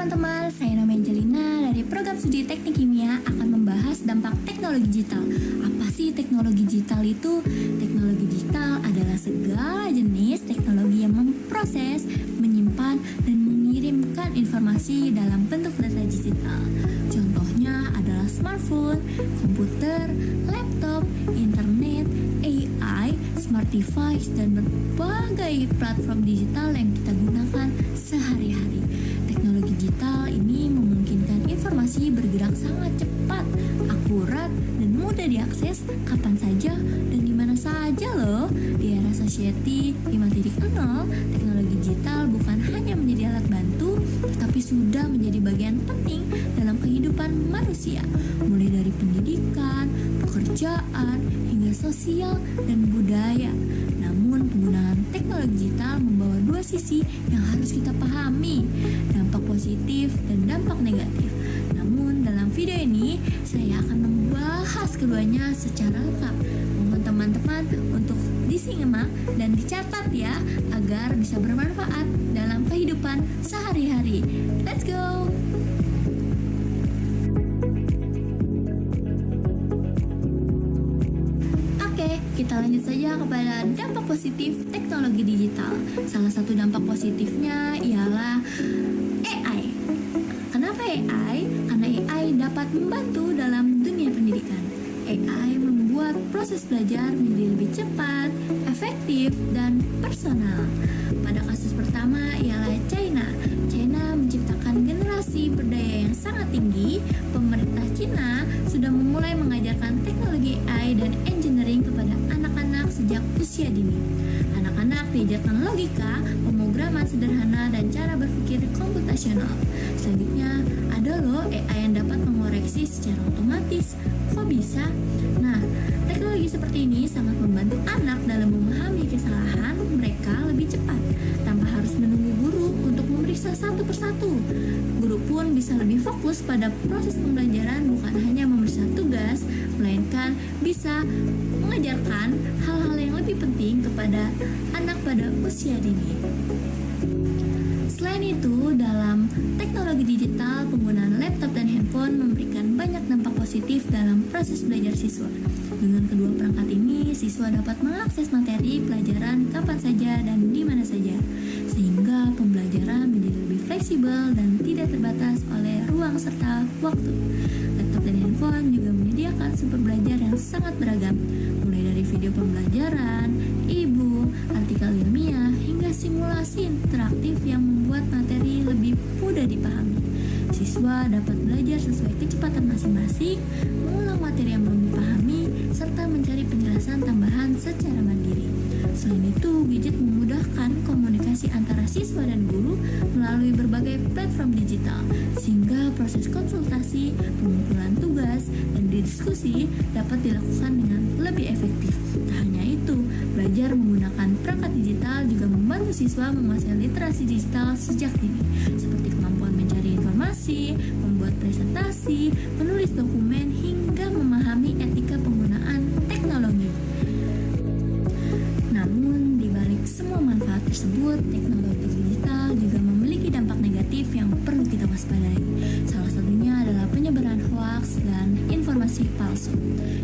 teman-teman, saya Nama Angelina dari program studi Teknik Kimia akan membahas dampak teknologi digital. Apa sih teknologi digital itu? Teknologi digital adalah segala jenis teknologi yang memproses, menyimpan, dan mengirimkan informasi dalam bentuk data digital. Contohnya adalah smartphone, komputer, laptop, internet, AI, smart device, dan berbagai platform digital yang kita gunakan sehari-hari. Teknologi digital ini memungkinkan informasi bergerak sangat cepat, akurat, dan mudah diakses kapan saja dan di mana saja loh. Di era Society 5.0, teknologi digital bukan hanya menjadi alat bantu, tetapi sudah menjadi bagian penting dalam kehidupan manusia, mulai dari pendidikan, pekerjaan, hingga sosial dan budaya. Namun penggunaan teknologi digital membawa dua sisi yang harus kita pahami, dampak positif dan dampak negatif. Namun dalam video ini saya akan membahas keduanya secara lengkap. Mohon teman-teman untuk disimak dan dicatat ya, agar bisa bermanfaat dalam kehidupan sehari-hari. Let's go! Kita lanjut saja kepada dampak positif teknologi digital. Salah satu dampak positifnya ialah AI. Kenapa AI? Karena AI dapat membantu dalam dunia pendidikan. AI membuat proses belajar menjadi lebih cepat, efektif, dan personal. Pada kasus pertama ialah China. China menciptakan generasi berdaya yang sangat tinggi. Pemerintah China sudah memulai mengajarkan teknologi AI dan engineering kepada anak-anak sejak usia dini. Anak-anak diajarkan logika, pemrograman sederhana, dan cara berpikir komputasional. Selanjutnya, ada loh AI yang dapat mengoreksi secara otomatis. Kok bisa? Nah, teknologi seperti ini sangat membantu anak dalam memahami kesalahan mereka lebih cepat, tanpa harus menunggu guru untuk memeriksa satu persatu. Guru pun bisa lebih fokus pada proses pembelajaran, bukan hanya memeriksa tugas, melainkan bisa mengajarkan hal-hal yang lebih penting kepada anak pada usia dini. Selain itu, dalam teknologi digital, penggunaan laptop dan handphone memberikan banyak dampak positif dalam proses belajar siswa. Dengan kedua perangkat ini, siswa dapat mengakses materi pelajaran kapan saja dan di mana saja, sehingga pembelajaran menjadi lebih fleksibel dan tidak terbatas oleh ruang serta waktu. Laptop dan handphone juga menyediakan sumber belajar yang sangat beragam, mulai dari video pembelajaran, e-book, artikel ilmiah, hingga simulasi interaktif yang membuat materi lebih mudah dipahami. Siswa dapat belajar sesuai kecepatan masing-masing, mengulang materi yang belum dipahami, serta mencari penjelasan tambahan secara mandiri. Selain itu, gadget memudahkan komunikasi antara siswa dan guru melalui berbagai platform digital, sehingga proses konsultasi, pengumpulan tugas, dan diskusi dapat dilakukan dengan lebih efektif. Tak hanya itu, belajar menggunakan perangkat digital juga membantu siswa menguasai literasi digital sejak dini, seperti kemampuan mencari informasi, membuat presentasi, menulis dokumen, hingga memahami etika penggunaan teknologi. Namun, di balik semua manfaat tersebut, teknologi digital juga memiliki dampak negatif yang perlu kita waspadai. Salah satunya adalah penyebaran hoaks dan informasi palsu.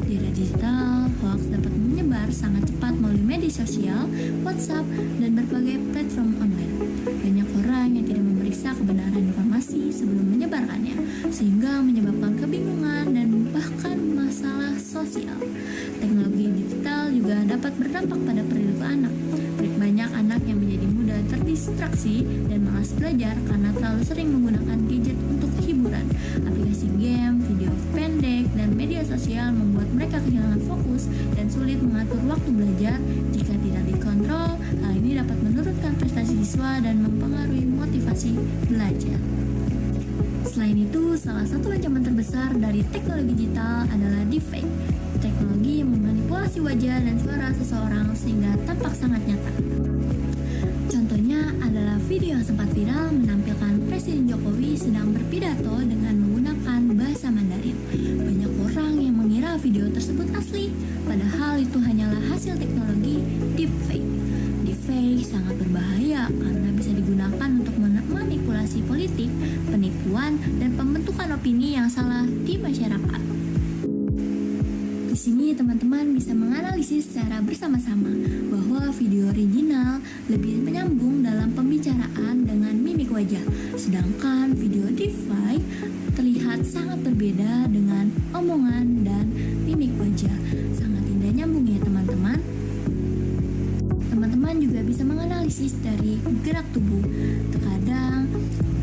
Di era digital, hoaks dapat menyebar sangat cepat melalui media sosial, WhatsApp, dan berbagai platform online. Banyak orang yang tidak memeriksa kebenaran informasi sebelum menyebarkannya, sehingga menyebabkan kebingungan dan bahkan masalah sosial. Teknologi digital juga dapat berdampak pada perilaku anak. Banyak anak yang menjadi mudah terdistraksi dan malas belajar karena terlalu sering menggunakan gadget untuk hiburan. Aplikasi game, video pendek, dan media sosial membuat mereka kehilangan fokus dan sulit mengatur waktu belajar. Jika tidak dikontrol, hal ini dapat menurunkan prestasi siswa dan mempengaruhi motivasi belajar. Selain itu, salah satu ancaman terbesar dari teknologi digital adalah deepfake. Teknologi yang memanipulasi wajah dan suara seseorang sehingga tampak sangat nyata. Contohnya adalah video yang sempat viral menampilkan Presiden Jokowi sedang berpidato dengan menggunakan bahasa Mandarin. Banyak orang yang mengira video tersebut asli, padahal itu hanyalah hasil teknologi deepfake. Deepfake sangat berbahaya karena bisa digunakan untuk memanipulasi politik politik, penipuan, dan pembentukan opini yang salah di masyarakat. Di sini teman-teman bisa menganalisis secara bersama-sama bahwa video original lebih menyambung dalam pembicaraan dengan mimik wajah, sedangkan video deepfake terlihat sangat berbeda dengan omongan dan mimik wajah. Sangat tidak nyambung ya teman-teman. Teman-teman juga bisa menganalisis dari gerak tubuh. Terkadang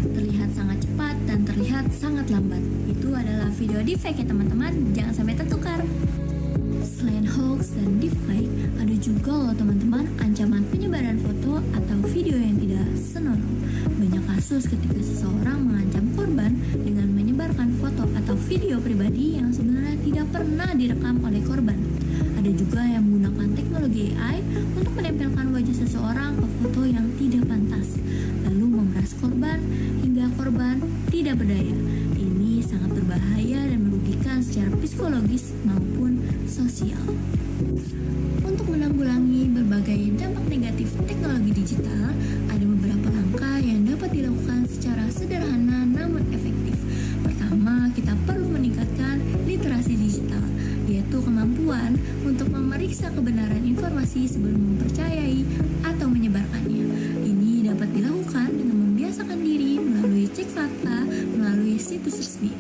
terlihat sangat cepat dan terlihat sangat lambat. Itu adalah video deepfake ya teman-teman, jangan sampai tertukar. Selain hoax dan deepfake, ada juga loh teman-teman ancaman penyebaran foto atau video yang tidak senonoh. Banyak kasus ketika seseorang mengancam korban dengan menyebarkan foto atau video pribadi yang sebenarnya tidak pernah direkam oleh korban. Ada juga yang menggunakan teknologi AI untuk menempelkan wajah seseorang ke foto yang tidak pantas, lalu memeras korban hingga korban tidak berdaya. Ini sangat berbahaya dan merugikan secara psikologis maupun sosial. Untuk menanggulangi berbagai dampak negatif teknologi digital, ada beberapa langkah yang dapat dilakukan secara sederhana namun efektif. Pertama, kita perlu meningkatkan literasi digital, yaitu kemampuan untuk memeriksa kebenaran informasi sebelum mempercayai atau menyebarkannya. Ini dapat dilakukan dengan membiasakan diri melalui cek fakta melalui situs resmi,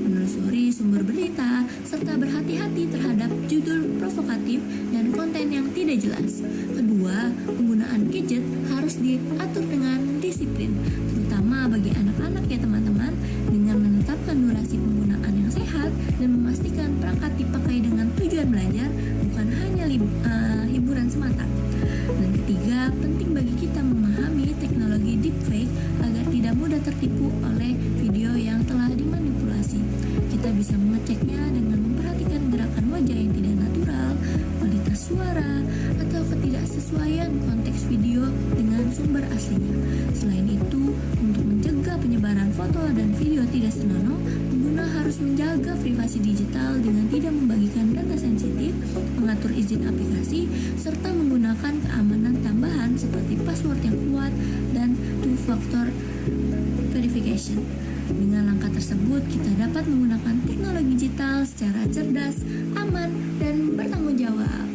menelusuri sumber berita, serta berhati-hati terhadap judul provokatif dan konten yang tidak jelas. Kedua, penggunaan gadget harus diatur dengan disiplin, terutama bagi anak-anak ya teman-teman, dengan menetapkan durasi penggunaan yang sehat dan memastikan perangkat dipakai dengan tujuan belajar, bukan hanya hiburan semata. Dan ketiga, penting bagi kita memahami teknologi deepfake agar tidak mudah tertipu oleh video yang telah dimanipulasi. Kita bisa mengeceknya dengan memperhatikan gerakan wajah yang tidak natural, kualitas suara, atau ketidaksesuaian konteks video dengan sumber aslinya. Selain itu, untuk mencegah penyebaran foto dan video tidak senonoh, pengguna harus menjaga privasi digital dengan tidak membagikan data sensitif, mengatur izin aplikasi, serta menggunakan keamanan tambahan seperti password yang kuat dan two-factor verification. Dengan langkah tersebut, kita dapat menggunakan teknologi digital secara cerdas, aman, dan bertanggung jawab.